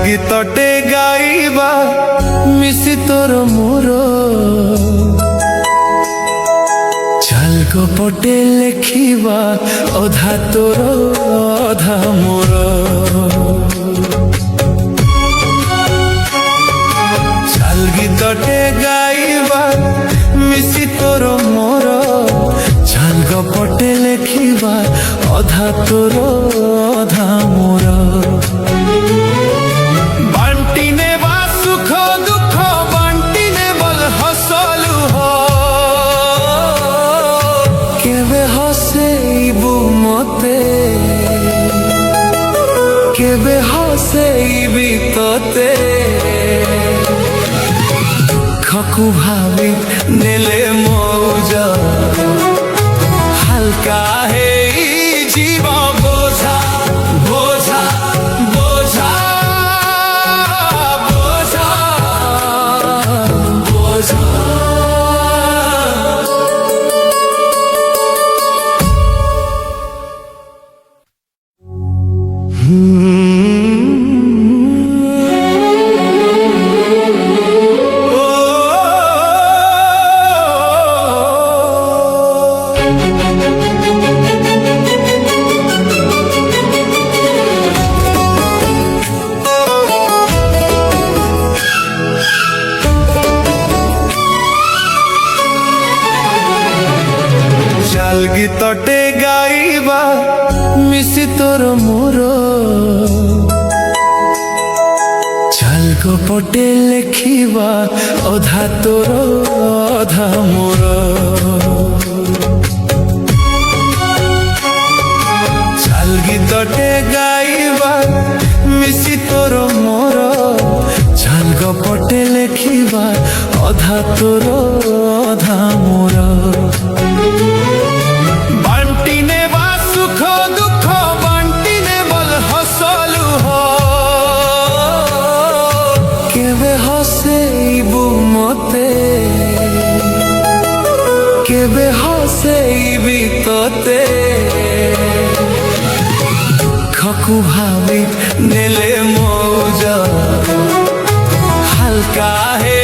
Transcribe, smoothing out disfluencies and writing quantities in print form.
गीतटे गाइबा मिसी तोर मोर चाल गपटे लेखिबा अधा तोर अधा मोर चाल गीतटे गाइबा मिसी तोर मोर चाल गपटे लेखिबा अधा तोर अधा मोर केबे हसेबी तोते खकु भावी नेले मौजा हल्का है जीवा बोझा बोझा बोझा बोझा बोझा गीतटे गाइबा मिसी तोर मोर चाल गपटे लेखिबा अधा तोर अधा मोर चाल गीतटे गाइबा मिसी तोर मोर चाल गपटे लेखिबा अधा तोर अधा मोर केबे हसेबी तोते खकु भावी नेले मौजा हल्का है